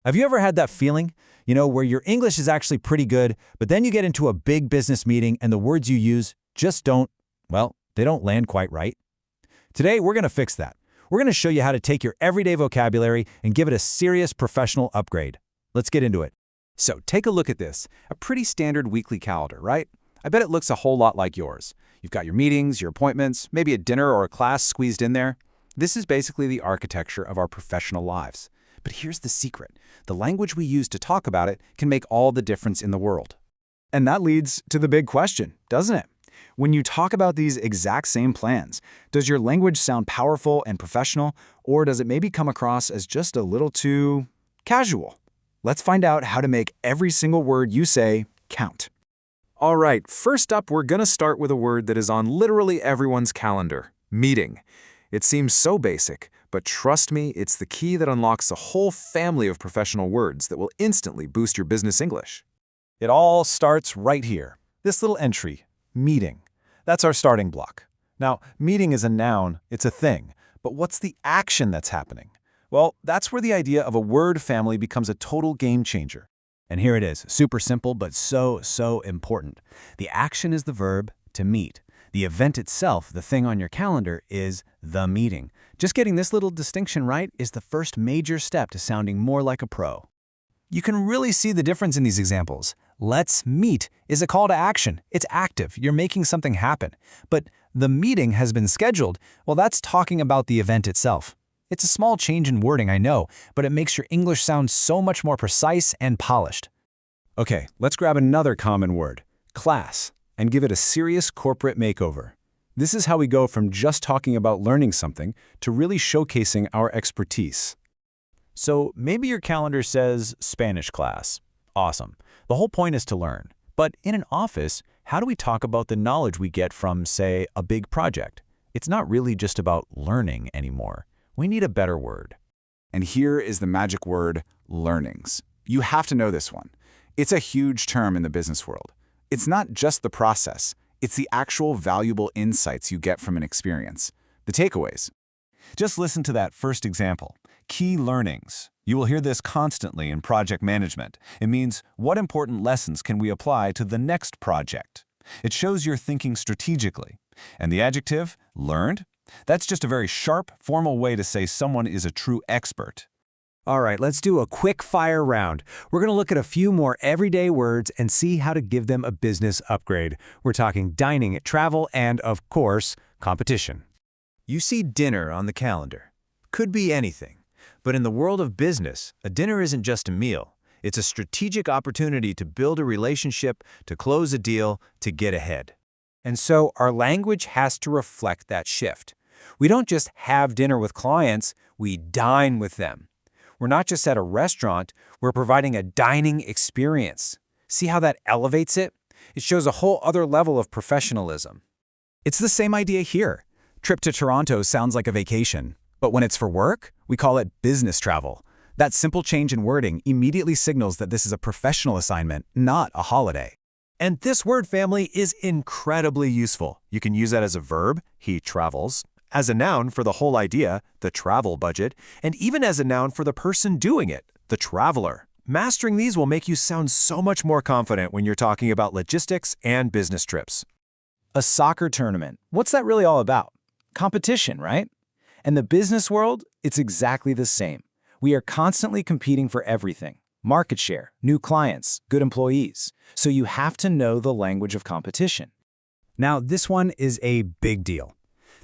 Have you ever had that feeling, where your English is actually pretty good, but then you get into a big business meeting and the words you use just they don't land quite right? Today, we're going to fix that. We're going to show you how to take your everyday vocabulary and give it a serious professional upgrade. Let's get into it. So take a look at this. A pretty standard weekly calendar, right? I bet it looks a whole lot like yours. You've got your meetings, your appointments, maybe a dinner or a class squeezed in there. This is basically the architecture of our professional lives. But here's the secret. The language we use to talk about it can make all the difference in the world. And that leads to the big question, doesn't it? When you talk about these exact same plans, does your language sound powerful and professional, or does it maybe come across as just a little too casual? Let's find out how to make every single word you say count. All right, first up, we're going to start with a word that is on literally everyone's calendar, meeting. It seems so basic, but trust me, it's the key that unlocks a whole family of professional words that will instantly boost your business English. It all starts right here. This little entry, meeting. That's our starting block. Now, meeting is a noun, it's a thing, but what's the action that's happening? Well, that's where the idea of a word family becomes a total game changer. And here it is, super simple, but so important. The action is the verb to meet. The event itself, the thing on your calendar, is the meeting. Just getting this little distinction right is the first major step to sounding more like a pro. You can really see the difference in these examples. Let's meet is a call to action. It's active. You're making something happen. But the meeting has been scheduled. Well, that's talking about the event itself. It's a small change in wording, I know, but it makes your English sound so much more precise and polished. Okay, let's grab another common word, class, and give it a serious corporate makeover. This is how we go from just talking about learning something to really showcasing our expertise. So maybe your calendar says Spanish class. Awesome. The whole point is to learn. But in an office, how do we talk about the knowledge we get from, say, a big project? It's not really just about learning anymore. We need a better word. And here is the magic word, learnings. You have to know this one. It's a huge term in the business world. It's not just the process. It's the actual valuable insights you get from an experience. The takeaways. Just listen to that first example. Key learnings. You will hear this constantly in project management. It means, what important lessons can we apply to the next project? It shows you're thinking strategically. And the adjective, learned? That's just a very sharp, formal way to say someone is a true expert. All right, let's do a quick fire round. We're going to look at a few more everyday words and see how to give them a business upgrade. We're talking dining, travel, and, of course, competition. You see dinner on the calendar. Could be anything. But in the world of business, a dinner isn't just a meal. It's a strategic opportunity to build a relationship, to close a deal, to get ahead. And so our language has to reflect that shift. We don't just have dinner with clients, we dine with them. We're not just at a restaurant, we're providing a dining experience. See how that elevates it? It shows a whole other level of professionalism. It's the same idea here. Trip to Toronto sounds like a vacation, but when it's for work, we call it business travel. That simple change in wording immediately signals that this is a professional assignment, not a holiday. And this word family is incredibly useful. You can use that as a verb, he travels, as a noun for the whole idea, the travel budget, and even as a noun for the person doing it, the traveler. Mastering these will make you sound so much more confident when you're talking about logistics and business trips. A soccer tournament. What's that really all about? Competition, right? In the business world, it's exactly the same. We are constantly competing for everything. Market share, new clients, good employees. So you have to know the language of competition. Now, this one is a big deal.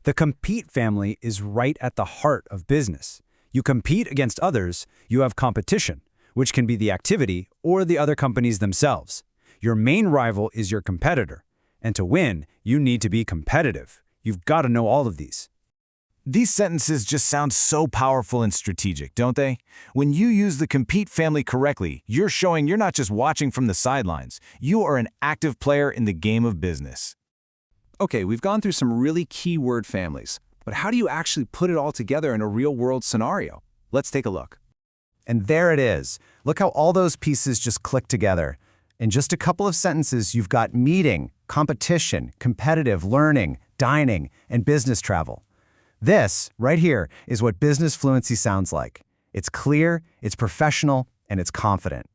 The compete family is right at the heart of business. You compete against others, you have competition, which can be the activity or the other companies themselves. Your main rival is your competitor. And to win, you need to be competitive. You've got to know all of these. These sentences just sound so powerful and strategic, don't they? When you use the compete family correctly, you're showing you're not just watching from the sidelines. You are an active player in the game of business. Okay, we've gone through some really key word families, but how do you actually put it all together in a real-world scenario? Let's take a look. And there it is. Look how all those pieces just click together. In just a couple of sentences, you've got meeting, competition, competitive, learning, dining, and business travel. This, right here, is what business fluency sounds like. It's clear, it's professional, and it's confident.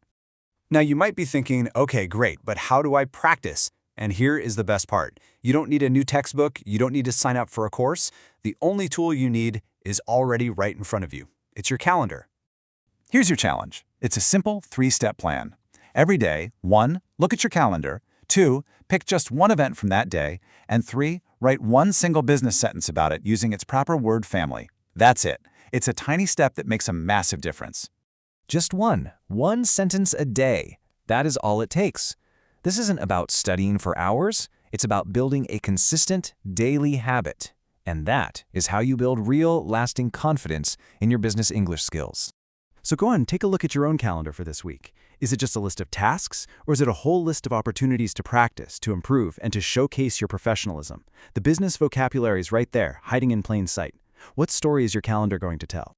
Now, you might be thinking, okay, great, but how do I practice? And here is the best part. You don't need a new textbook. You don't need to sign up for a course. The only tool you need is already right in front of you. It's your calendar. Here's your challenge. It's a simple 3-step plan. Every day, 1, look at your calendar. 2, pick just one event from that day. And 3, write one single business sentence about it using its proper word family. That's it. It's a tiny step that makes a massive difference. Just one sentence a day. That is all it takes. This isn't about studying for hours. It's about building a consistent daily habit. And that is how you build real, lasting confidence in your business English skills. So go on and take a look at your own calendar for this week. Is it just a list of tasks, or is it a whole list of opportunities to practice, to improve, and to showcase your professionalism? The business vocabulary is right there, hiding in plain sight. What story is your calendar going to tell?